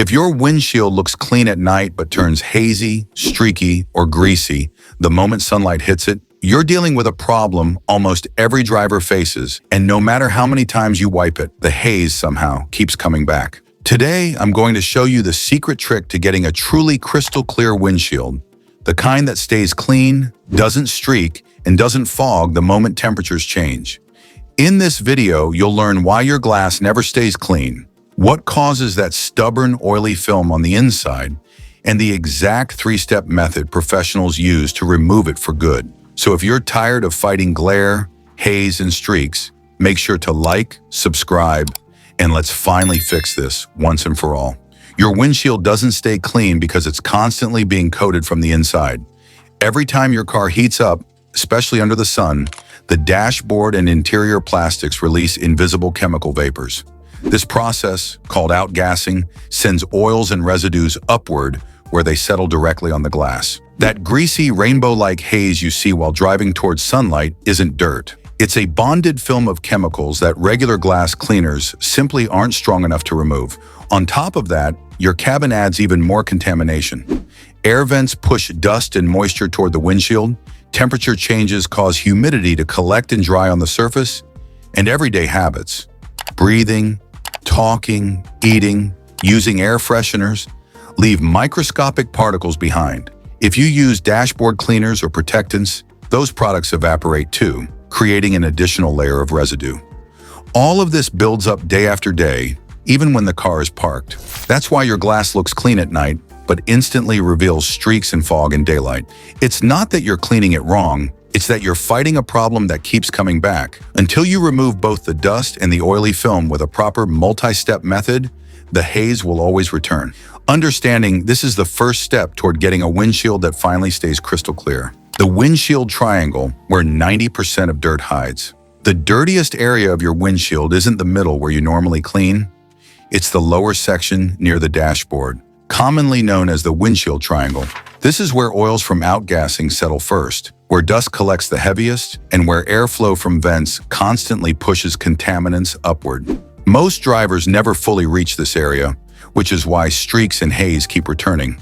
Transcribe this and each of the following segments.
If your windshield looks clean at night but turns hazy, streaky, or greasy the moment sunlight hits it, you're dealing with a problem almost every driver faces, and no matter how many times you wipe it, the haze somehow keeps coming back. Today, I'm going to show you the secret trick to getting a truly crystal clear windshield, the kind that stays clean, doesn't streak, and doesn't fog the moment temperatures change. In this video, you'll learn why your glass never stays clean, what causes that stubborn, oily film on the inside, and the exact three-step method professionals use to remove it for good. So if you're tired of fighting glare, haze, and streaks, make sure to like, subscribe, and let's finally fix this once and for all. Your windshield doesn't stay clean because it's constantly being coated from the inside. Every time your car heats up, especially under the sun, the dashboard and interior plastics release invisible chemical vapors. This process, called outgassing, sends oils and residues upward where they settle directly on the glass. That greasy, rainbow-like haze you see while driving towards sunlight isn't dirt. It's a bonded film of chemicals that regular glass cleaners simply aren't strong enough to remove. On top of that, your cabin adds even more contamination. Air vents push dust and moisture toward the windshield, temperature changes cause humidity to collect and dry on the surface, and everyday habits, breathing, talking, eating, using air fresheners, leave microscopic particles behind. If you use dashboard cleaners or protectants, those products evaporate too, creating an additional layer of residue. All of this builds up day after day, even when the car is parked. That's why your glass looks clean at night, but instantly reveals streaks and fog in daylight. It's not that you're cleaning it wrong, it's that you're fighting a problem that keeps coming back. Until you remove both the dust and the oily film with a proper multi-step method, the haze will always return. Understanding this is the first step toward getting a windshield that finally stays crystal clear. The windshield triangle, where 90% of dirt hides. The dirtiest area of your windshield isn't the middle where you normally clean. It's the lower section near the dashboard, commonly known as the windshield triangle. This is where oils from outgassing settle first, where dust collects the heaviest, and where airflow from vents constantly pushes contaminants upward. Most drivers never fully reach this area, which is why streaks and haze keep returning.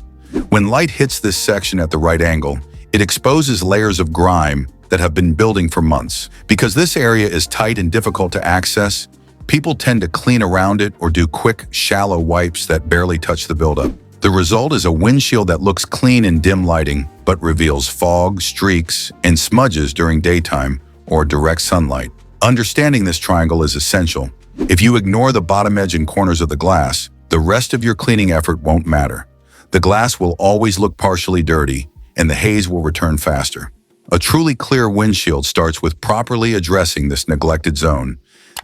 When light hits this section at the right angle, it exposes layers of grime that have been building for months. Because this area is tight and difficult to access, people tend to clean around it or do quick, shallow wipes that barely touch the buildup. The result is a windshield that looks clean in dim lighting, but reveals fog, streaks, and smudges during daytime or direct sunlight. Understanding this triangle is essential. If you ignore the bottom edge and corners of the glass, the rest of your cleaning effort won't matter. The glass will always look partially dirty, and the haze will return faster. A truly clear windshield starts with properly addressing this neglected zone,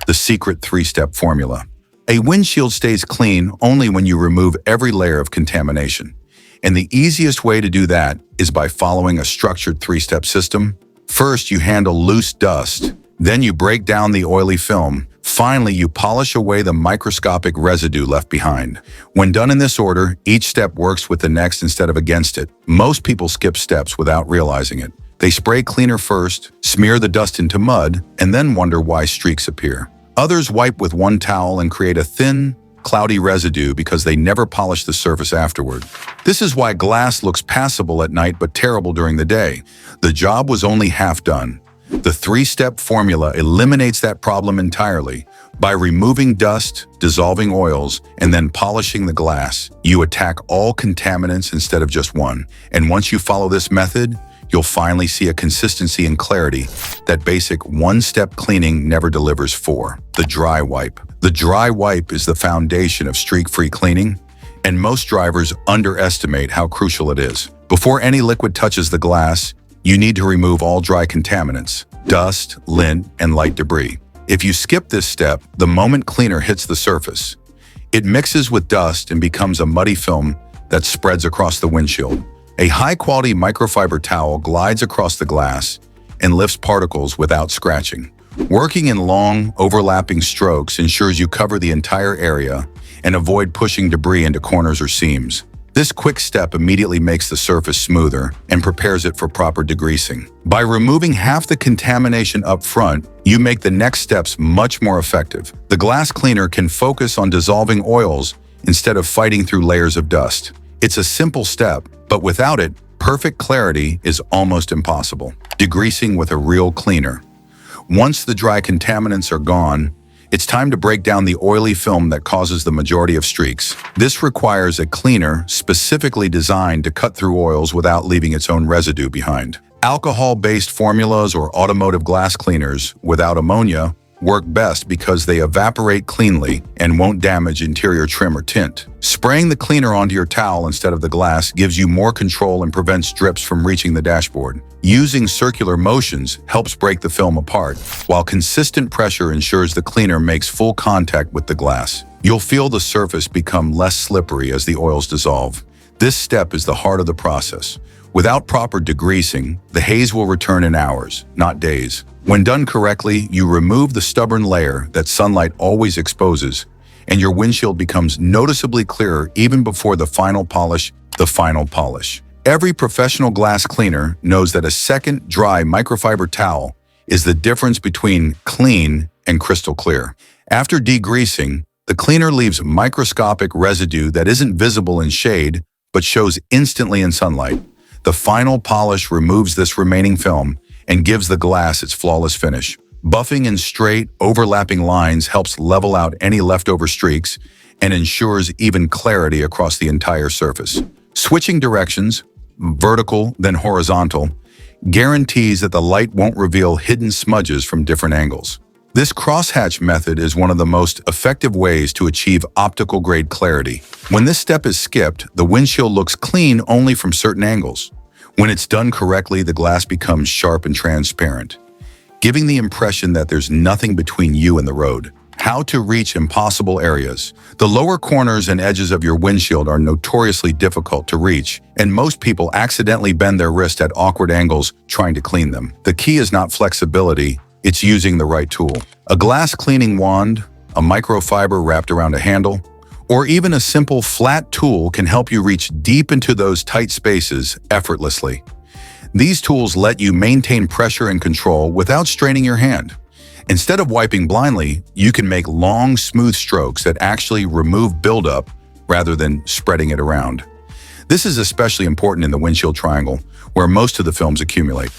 the secret three-step formula. A windshield stays clean only when you remove every layer of contamination. And the easiest way to do that is by following a structured three-step system. First, you handle loose dust. Then you break down the oily film. Finally, you polish away the microscopic residue left behind. When done in this order, each step works with the next instead of against it. Most people skip steps without realizing it. They spray cleaner first, smear the dust into mud, and then wonder why streaks appear. Others wipe with one towel and create a thin, cloudy residue because they never polish the surface afterward. This is why glass looks passable at night but terrible during the day. The job was only half done. The three-step formula eliminates that problem entirely. By removing dust, dissolving oils, and then polishing the glass, you attack all contaminants instead of just one. And once you follow this method, you'll finally see a consistency and clarity that basic one-step cleaning never delivers for. The dry wipe. The dry wipe is the foundation of streak-free cleaning, and most drivers underestimate how crucial it is. Before any liquid touches the glass, you need to remove all dry contaminants, dust, lint, and light debris. If you skip this step, the moment cleaner hits the surface, it mixes with dust and becomes a muddy film that spreads across the windshield. A high-quality microfiber towel glides across the glass and lifts particles without scratching. Working in long, overlapping strokes ensures you cover the entire area and avoid pushing debris into corners or seams. This quick step immediately makes the surface smoother and prepares it for proper degreasing. By removing half the contamination up front, you make the next steps much more effective. The glass cleaner can focus on dissolving oils instead of fighting through layers of dust. It's a simple step, but without it, perfect clarity is almost impossible. Degreasing with a real cleaner. Once the dry contaminants are gone, it's time to break down the oily film that causes the majority of streaks. This requires a cleaner specifically designed to cut through oils without leaving its own residue behind. Alcohol-based formulas or automotive glass cleaners without ammonia work best because they evaporate cleanly and won't damage interior trim or tint. Spraying the cleaner onto your towel instead of the glass gives you more control and prevents drips from reaching the dashboard. Using circular motions helps break the film apart, while consistent pressure ensures the cleaner makes full contact with the glass. You'll feel the surface become less slippery as the oils dissolve. This step is the heart of the process. Without proper degreasing, the haze will return in hours, not days. When done correctly, you remove the stubborn layer that sunlight always exposes, and your windshield becomes noticeably clearer even before the final polish. Every professional glass cleaner knows that a second dry microfiber towel is the difference between clean and crystal clear. After degreasing, the cleaner leaves microscopic residue that isn't visible in shade, but shows instantly in sunlight. The final polish removes this remaining film and gives the glass its flawless finish. Buffing in straight, overlapping lines helps level out any leftover streaks and ensures even clarity across the entire surface. Switching directions, vertical then horizontal, guarantees that the light won't reveal hidden smudges from different angles. This crosshatch method is one of the most effective ways to achieve optical-grade clarity. When this step is skipped, the windshield looks clean only from certain angles. When it's done correctly, the glass becomes sharp and transparent, giving the impression that there's nothing between you and the road. How to reach impossible areas. The lower corners and edges of your windshield are notoriously difficult to reach, and most people accidentally bend their wrist at awkward angles trying to clean them. The key is not flexibility, it's using the right tool. A glass cleaning wand, a microfiber wrapped around a handle, or even a simple flat tool can help you reach deep into those tight spaces effortlessly. These tools let you maintain pressure and control without straining your hand. Instead of wiping blindly, you can make long, smooth strokes that actually remove buildup rather than spreading it around. This is especially important in the windshield triangle, where most of the films accumulate.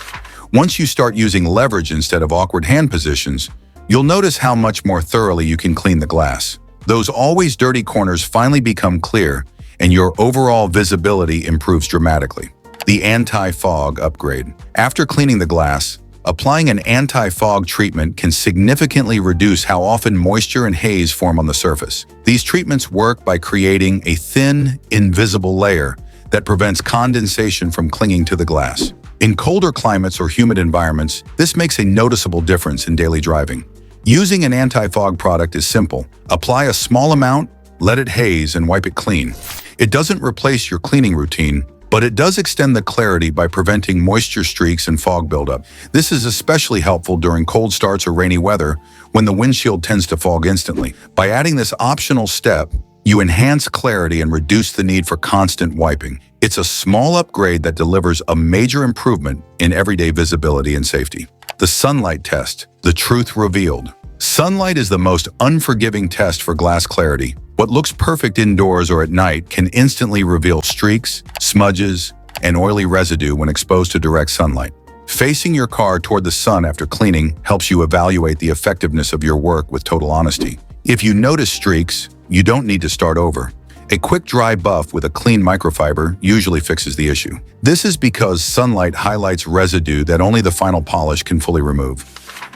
Once you start using leverage instead of awkward hand positions, you'll notice how much more thoroughly you can clean the glass. Those always dirty corners finally become clear, and your overall visibility improves dramatically. The anti-fog upgrade. After cleaning the glass, applying an anti-fog treatment can significantly reduce how often moisture and haze form on the surface. These treatments work by creating a thin, invisible layer that prevents condensation from clinging to the glass. In colder climates or humid environments, this makes a noticeable difference in daily driving. Using an anti-fog product is simple. Apply a small amount, let it haze, and wipe it clean. It doesn't replace your cleaning routine, but it does extend the clarity by preventing moisture streaks and fog buildup. This is especially helpful during cold starts or rainy weather when the windshield tends to fog instantly. By adding this optional step, you enhance clarity and reduce the need for constant wiping. It's a small upgrade that delivers a major improvement in everyday visibility and safety. The sunlight test, the truth revealed. Sunlight is the most unforgiving test for glass clarity. What looks perfect indoors or at night can instantly reveal streaks, smudges, and oily residue when exposed to direct sunlight. Facing your car toward the sun after cleaning helps you evaluate the effectiveness of your work with total honesty. If you notice streaks, you don't need to start over. A quick dry buff with a clean microfiber usually fixes the issue. This is because sunlight highlights residue that only the final polish can fully remove.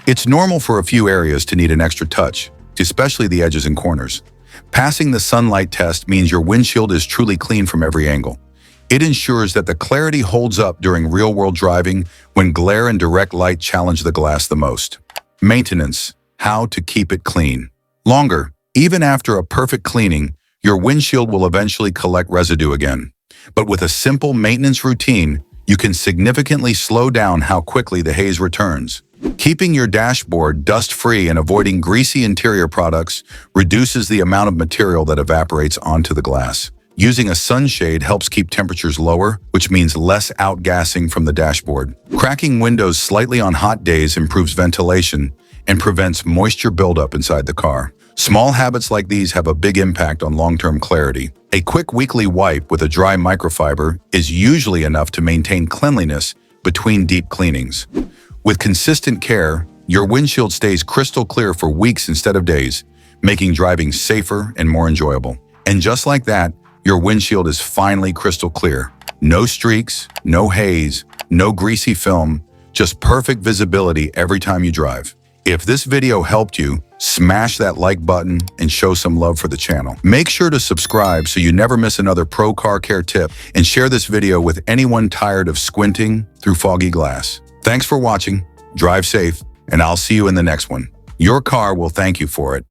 It's normal for a few areas to need an extra touch, especially the edges and corners. Passing the sunlight test means your windshield is truly clean from every angle. It ensures that the clarity holds up during real-world driving when glare and direct light challenge the glass the most. Maintenance. How to keep it clean. Longer. Even after a perfect cleaning, your windshield will eventually collect residue again. But with a simple maintenance routine, you can significantly slow down how quickly the haze returns. Keeping your dashboard dust-free and avoiding greasy interior products reduces the amount of material that evaporates onto the glass. Using a sunshade helps keep temperatures lower, which means less outgassing from the dashboard. Cracking windows slightly on hot days improves ventilation and prevents moisture buildup inside the car. Small habits like these have a big impact on long-term clarity. A quick weekly wipe with a dry microfiber is usually enough to maintain cleanliness between deep cleanings. With consistent care, your windshield stays crystal clear for weeks instead of days, making driving safer and more enjoyable. And just like that, your windshield is finally crystal clear. No streaks, no haze, no greasy film, just perfect visibility every time you drive. If this video helped you, smash that like button and show some love for the channel. Make sure to subscribe so you never miss another pro car care tip, and share this video with anyone tired of squinting through foggy glass. Thanks for watching, drive safe, and I'll see you in the next one. Your car will thank you for it.